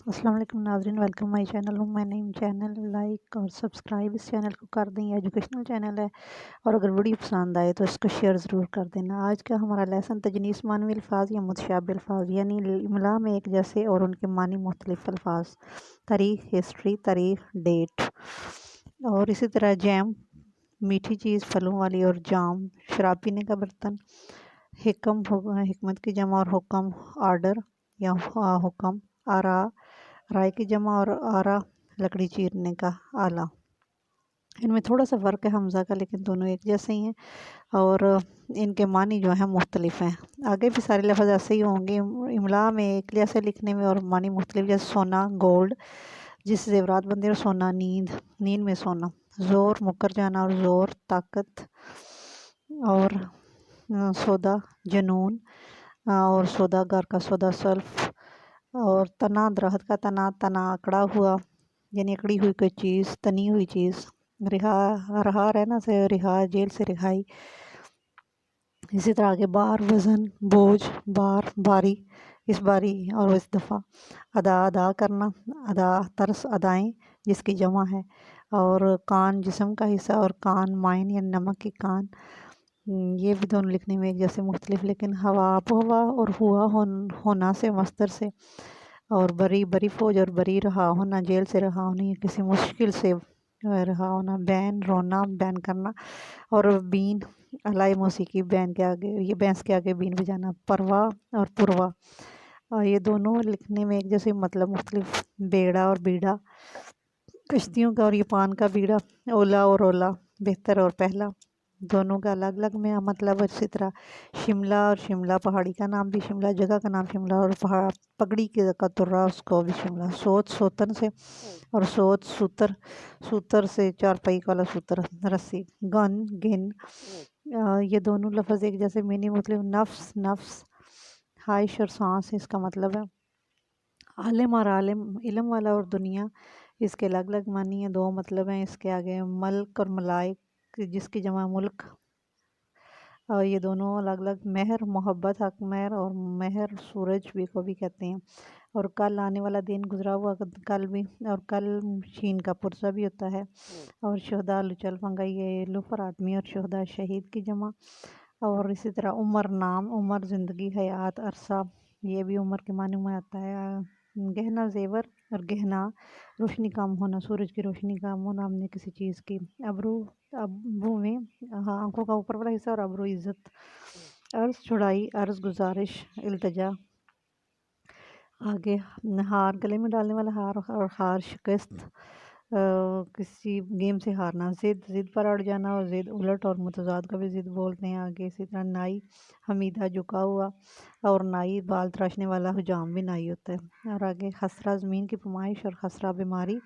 السلام علیکم ناظرین، ویلکم مائی چینل ہوں میں نیم چینل لائک اور سبسکرائب اس چینل کو کر دیں. یہ ایجوکیشنل چینل ہے اور اگر ویڈیو پسند آئے تو اس کو شیئر ضرور کر دینا. آج کا ہمارا لیسن تجنیس معنوی الفاظ یا متشابہ الفاظ یعنی املا میں ایک جیسے اور ان کے معنی مختلف الفاظ. تاریخ، ہسٹری، تاریخ، ڈیٹ. اور اسی طرح جیم میٹھی چیز پھلوں والی، اور جام شراب پینے کا برتن. حکم حکمت کی جمع اور حکم آرڈر یا حکم. آرا رائے کی جمع اور آرا لکڑی چیرنے کا آلہ. ان میں تھوڑا سا فرق ہے حمزہ کا، لیکن دونوں ایک جیسے ہی ہیں اور ان کے معنی جو ہیں مختلف ہیں. آگے بھی سارے لفظ ایسے ہی ہوں گے. املا میں ایک جیسے لکھنے میں اور معنی مختلف، جیسے سونا گولڈ جس سے زیورات بنتے ہیں، اور سونا نیند میں سونا. زور مکر جانا اور زور طاقت. اور سودا جنون، اور سوداگر کا سودا سلف. اور تنا درخت کا تنا اکڑا ہوا یعنی اکڑی ہوئی کوئی چیز، تنی ہوئی چیز. رہا رہنا سے رہا جیل سے رہائی. اسی طرح آگے بار وزن بوجھ بار باری اس باری اور اس دفعہ. ادا کرنا، ادا طرز ادائیں جس کی جمع ہے. اور کان جسم کا حصہ، اور کان مائن یعنی نمک کی کان. یہ بھی دونوں لکھنے میں ایک جیسے مختلف، لیکن ہوا آب و ہوا اور ہوا ہونا سے مصدر سے. اور بری فوج اور بری رہا ہونا جیل سے رہا ہونا یا کسی مشکل سے رہا ہونا. بین رونا بین کرنا. اور بین الائے موسیقی، بین کے آگے یہ بینس کے آگے بین بجانا. پروا اور پروا یہ دونوں لکھنے میں ایک جیسے مطلب مختلف. بیڑا اور بیڑا کشتیوں کا، اور یہ پان کا بیڑا. اولا اور اولا بہتر اور پہلا، دونوں کا الگ الگ میں مطلب. اسی طرح شملہ اور شملہ پہاڑی کا نام بھی شملہ، جگہ کا نام شملہ. اور پگڑی کا ترا اس کو بھی شملہ. سوت سوتن سے، اور سوت سوتر سے چارپائی والا سوتر رسی. گن یہ دونوں لفظ ایک جیسے معنی مختلف. نفس خواہش اور سانس اس کا مطلب ہے. عالم اور عالم علم والا، اور دنیا اس کے الگ الگ معنی ہیں، دو مطلب ہیں اس کے آگے. ملک اور ملائک جس کی جمع ملک، اور یہ دونوں الگ الگ. مہر محبت حق مہر، اور مہر سورج بھی کو بھی کہتے ہیں. اور کل آنے والا دن گزرا ہوا کل بھی، اور کل شین کا پرسہ بھی ہوتا ہے. اور شہداء لچل پنگا یہ لفر آدمی، اور شہداء شہید کی جمع. اور اسی طرح عمر نام، عمر زندگی حیات عرصہ یہ بھی عمر کے معنی میں آتا ہے. گہنا زیور، اور گہنا روشنی کم ہونا، سورج کی روشنی کم ہونا ہم نے کسی چیز کی. ابرو میں آنکھوں کا اوپر والا حصہ، اور ابرو عزت. عرض چھڑائی، عرض گزارش التجا. آگے ہار گلے میں ڈالنے والا ہار، اور ہار شکست کسی گیم سے ہارنا. ضد پر اڑ جانا، اور ضد الٹ اور متضاد کا بھی ضد بولتے ہیں. آگے اسی طرح نائی حمیدہ جھکا ہوا، اور نائی بال تراشنے والا حجام بھی نائی ہوتا ہے. اور آگے خسرہ زمین کی پیمائش، اور خسرہ بیماری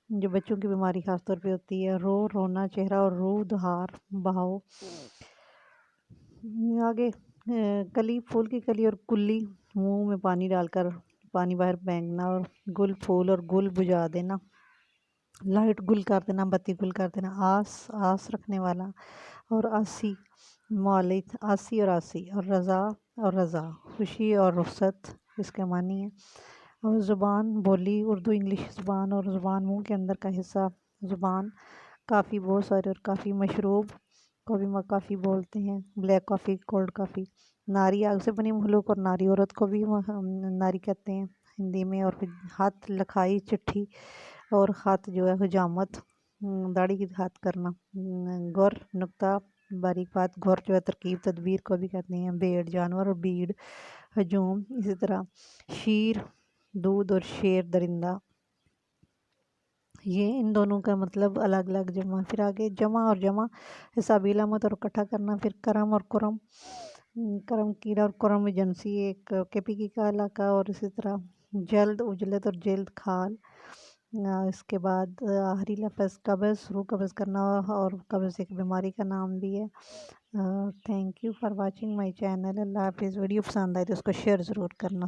جو بچوں کی بیماری خاص طور پہ ہوتی ہے. رونا چہرہ، اور رو دھار بہاؤ. آگے کلی پھول کی کلی، اور کلی منہ میں پانی ڈال کر پانی باہر پھینکنا. اور گل پھول، اور گل بجھا دینا. لائٹ گل کر دینا، بتی گل کر دینا. آس رکھنے والا. اور آسی مولد، آسی اور آسی. اور رضا اور رضا خوشی اور رخصت اس کے معنی ہے. اور زبان بولی اردو انگلش زبان، اور زبان منہ کے اندر کا حصہ زبان. کافی بہت سارے، اور کافی مشروب کو بھی کافی بولتے ہیں. Black coffee cold coffee. ناری آگ سے بنی مخلوق، اور ناری عورت کو بھی ناری کہتے ہیں ہندی میں. اور پھر ہاتھ لکھائی چٹھی، اور خط جو ہے حجامت داڑھی کی ہاتھ کرنا. گر نقطہ باریک بات، گر جو ہے ترکیب تدبیر کو بھی کہتے ہیں. بیڑ جانور، اور بیڑ ہجوم. اسی طرح شیر دودھ، اور شیر درندہ. یہ ان دونوں کا مطلب الگ الگ جمع. پھر آگے جمع اور جمع حسابی علامت اور اکٹھا کرنا. پھر کرم اور کرم، کرم کیڑا، اور کرم ایجنسی ایک کے پی کی کا علاقہ. اور اسی طرح جلد اجلت، اور جلد کھال. اس کے بعد آخری لفظ قبض، روح قبض کرنا، اور قبض ایک بیماری کا نام بھی ہے. Thank you for watching my channel. Allah حافظ. ویڈیو پسند آئے تو اس کو شیئر ضرور کرنا.